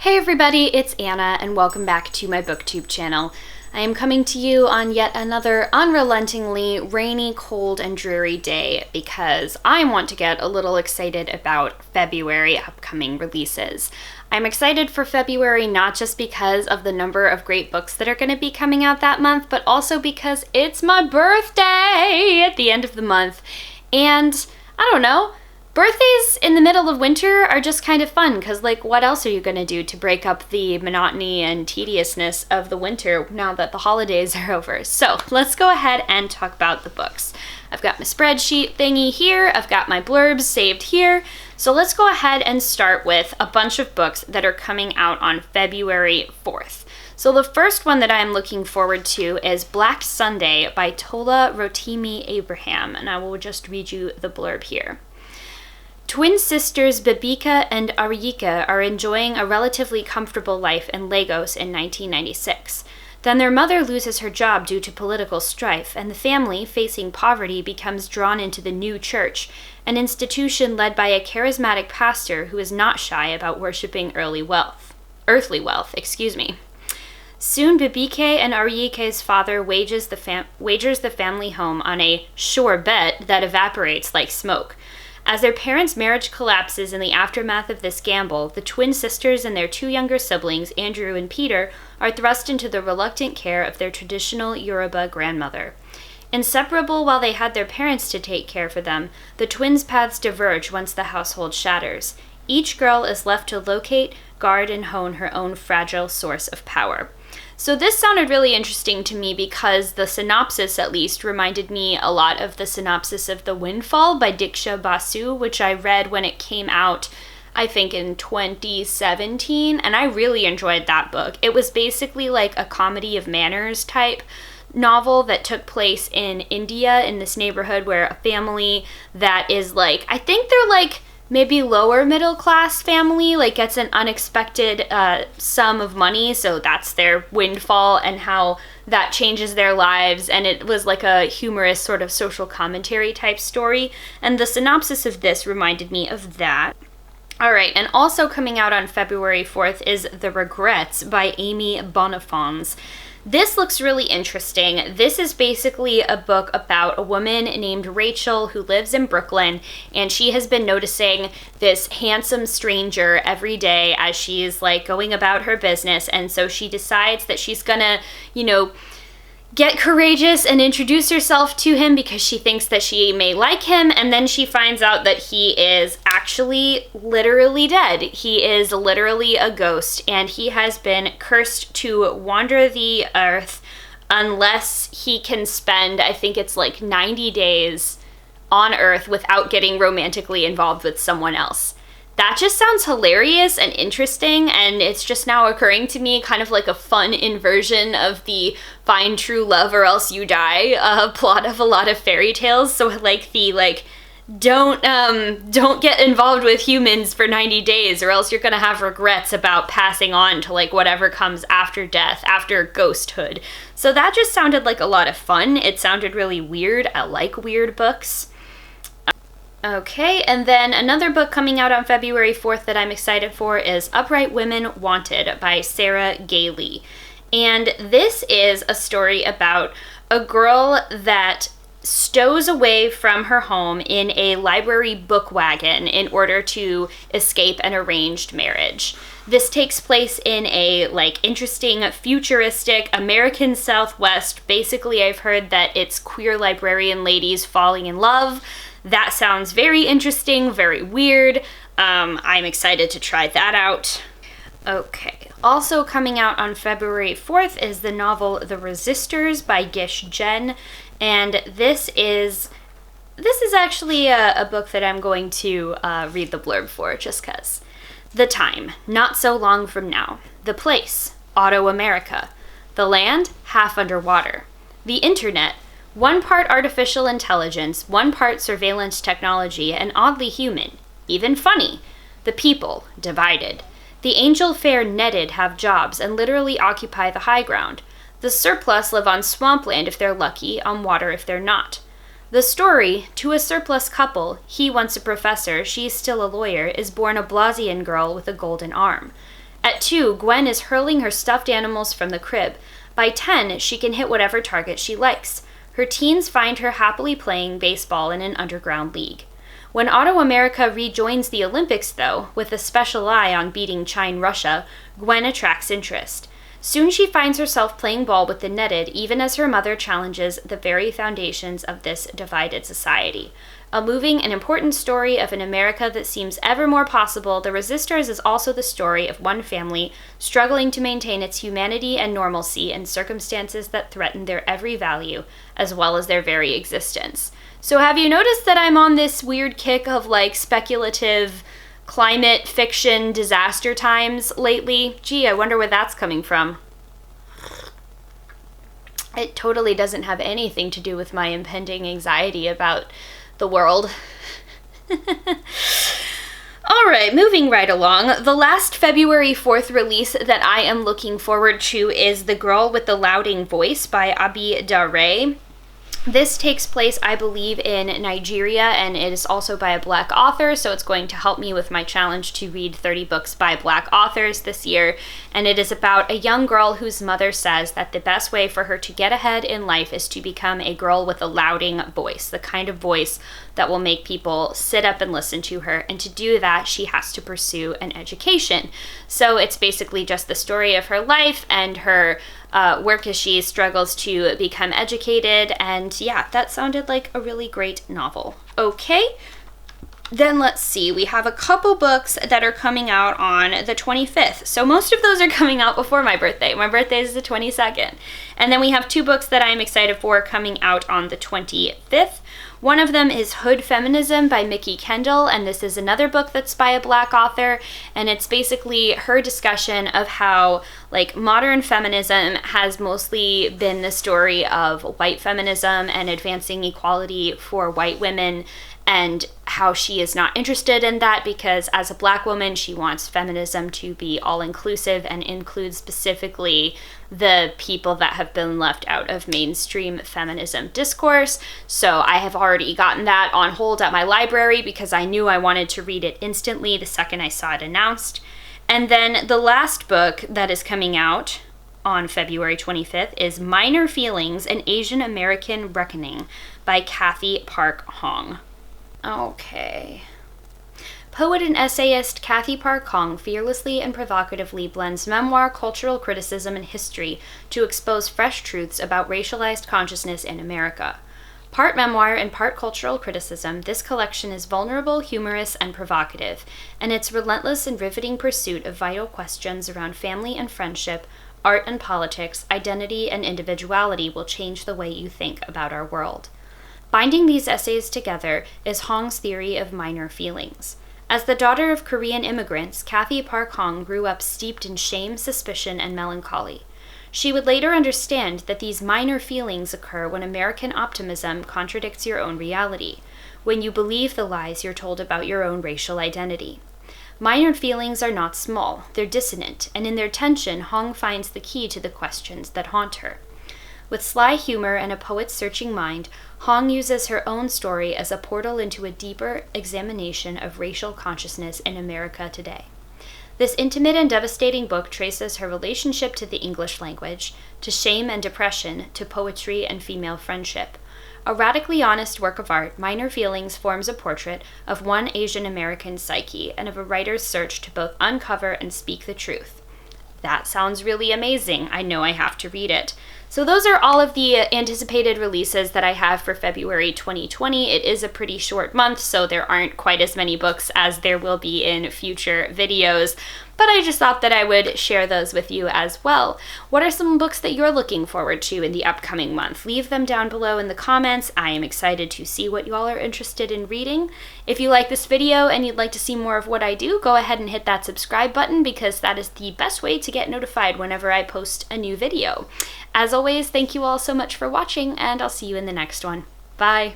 Hey everybody, it's Anna and welcome back to my booktube channel. I am coming to you on yet another unrelentingly rainy, cold, and dreary day because I want to get a little excited about February upcoming releases. I'm excited for February not just because of the number of great books that are going to be coming out that month, but also because it's my birthday at the end of the month. And I don't know, birthdays in the middle of winter are just kind of fun because, like, what else are you going to do to break up the monotony and tediousness of the winter now that the holidays are over? So let's go ahead and talk about the books. I've got my spreadsheet thingy here. I've got my blurbs saved here. So let's go ahead and start with a bunch of books that are coming out on February 4th. So the first one that I'm looking forward to is Black Sunday by Tola, Rotimi, Abraham, and I will just read you the blurb here. Twin sisters Babika and Arika are enjoying a relatively comfortable life in Lagos in 1996. Then their mother loses her job due to political strife, and the family, facing poverty, becomes drawn into the new church, an institution led by a charismatic pastor who is not shy about worshiping earthly wealth. Soon, Babike and Arike's father wagers the family home on a sure bet that evaporates like smoke. As their parents' marriage collapses in the aftermath of this gamble, the twin sisters and their two younger siblings, Andrew and Peter, are thrust into the reluctant care of their traditional Yoruba grandmother. Inseparable while they had their parents to take care for them, the twins' paths diverge once the household shatters. Each girl is left to locate, guard, and hone her own fragile source of power. So this sounded really interesting to me because the synopsis, at least, reminded me a lot of the synopsis of The Windfall by Diksha Basu, which I read when it came out, I think in 2017, and I really enjoyed that book. It was basically like a comedy of manners type novel that took place in India, in this neighborhood where a family that is like, I think they're like maybe lower middle class family, like gets an unexpected sum of money, so that's their windfall, and how that changes their lives. And it was like a humorous sort of social commentary type story, and the synopsis of this reminded me of that. Alright, and also coming out on February 4th is The Regrets by Amy Bonnaffons. This looks really interesting. This is basically a book about a woman named Rachel who lives in Brooklyn, and she has been noticing this handsome stranger every day as she's like going about her business, and so she decides that she's gonna, get courageous and introduce herself to him because she thinks that she may like him, and then she finds out that he is actually literally dead. He is literally a ghost, and he has been cursed to wander the earth unless he can spend, I think it's like 90 days on Earth without getting romantically involved with someone else. That just sounds hilarious and interesting, and it's just now occurring to me kind of like a fun inversion of the find true love or else you die plot of a lot of fairy tales. So like the don't get involved with humans for 90 days or else you're gonna have regrets about passing on to like whatever comes after death, after ghosthood. So that just sounded like a lot of fun. It sounded really weird. I like weird books. Okay, and then another book coming out on February 4th that I'm excited for is Upright Women Wanted by Sarah Gailey. And this is a story about a girl that stows away from her home in a library book wagon in order to escape an arranged marriage. This takes place in a interesting futuristic American Southwest. Basically, I've heard that it's queer librarian ladies falling in love. That sounds very interesting, very weird. I'm excited to try that out. Okay, also coming out on February 4th is the novel The Resistors by Gish Jen, and this is actually a book that I'm going to read the blurb for, just 'cause. The time, not so long from now. The place, Auto America. The land, half underwater. The internet, one part artificial intelligence, one part surveillance technology, and oddly human. Even funny. The people, divided. The angel fair netted have jobs and literally occupy the high ground. The surplus live on swampland if they're lucky, on water if they're not. The story, to a surplus couple, he once a professor, she's still a lawyer, is born a Blasian girl with a golden arm. At 2, Gwen is hurling her stuffed animals from the crib. By 10, she can hit whatever target she likes. Her teens find her happily playing baseball in an underground league. When Auto America rejoins the Olympics, though, with a special eye on beating China Russia, Gwen attracts interest. Soon she finds herself playing ball with the netted, even as her mother challenges the very foundations of this divided society. A moving and important story of an America that seems ever more possible, The Resistors is also the story of one family struggling to maintain its humanity and normalcy in circumstances that threaten their every value, as well as their very existence. So have you noticed that I'm on this weird kick of like speculative climate fiction disaster times lately? Gee, I wonder where that's coming from. It totally doesn't have anything to do with my impending anxiety about the world. All right, moving right along. The last February 4th release that I am looking forward to is The Girl with the Louding Voice by Abi Dare. This takes place, I believe, in Nigeria, and it is also by a Black author, so it's going to help me with my challenge to read 30 books by Black authors this year. And it is about a young girl whose mother says that the best way for her to get ahead in life is to become a girl with a louding voice, the kind of voice that will make people sit up and listen to her. And to do that, she has to pursue an education. So it's basically just the story of her life and her work as she struggles to become educated, and yeah, that sounded like a really great novel. Okay, then let's see, we have a couple books that are coming out on the 25th, so most of those are coming out before my birthday. My birthday is the 22nd, and then we have 2 books that I'm excited for coming out on the 25th. One of them is Hood Feminism by Mikki Kendall, and this is another book that's by a Black author, and it's basically her discussion of how like modern feminism has mostly been the story of white feminism and advancing equality for white women, and how she is not interested in that because as a Black woman, she wants feminism to be all-inclusive and include specifically the people that have been left out of mainstream feminism discourse. So I have already gotten that on hold at my library because I knew I wanted to read it instantly the second I saw it announced. And then the last book that is coming out on February 25th is Minor Feelings, An Asian American Reckoning by Kathy Park Hong. Okay. Poet and essayist Kathy Park Hong fearlessly and provocatively blends memoir, cultural criticism, and history to expose fresh truths about racialized consciousness in America. Part memoir and part cultural criticism, this collection is vulnerable, humorous, and provocative, and its relentless and riveting pursuit of vital questions around family and friendship, art and politics, identity and individuality will change the way you think about our world. Binding these essays together is Hong's theory of minor feelings. As the daughter of Korean immigrants, Kathy Park Hong grew up steeped in shame, suspicion, and melancholy. She would later understand that these minor feelings occur when American optimism contradicts your own reality, when you believe the lies you're told about your own racial identity. Minor feelings are not small, they're dissonant, and in their tension, Hong finds the key to the questions that haunt her. With sly humor and a poet's searching mind, Hong uses her own story as a portal into a deeper examination of racial consciousness in America today. This intimate and devastating book traces her relationship to the English language, to shame and depression, to poetry and female friendship. A radically honest work of art, Minor Feelings forms a portrait of one Asian American psyche and of a writer's search to both uncover and speak the truth. That sounds really amazing. I know I have to read it. So those are all of the anticipated releases that I have for February 2020. It is a pretty short month, so there aren't quite as many books as there will be in future videos, but I just thought that I would share those with you as well. What are some books that you're looking forward to in the upcoming month? Leave them down below in the comments. I am excited to see what y'all are interested in reading. If you like this video and you'd like to see more of what I do, go ahead and hit that subscribe button because that is the best way to get notified whenever I post a new video. As always, thank you all so much for watching, and I'll see you in the next one. Bye!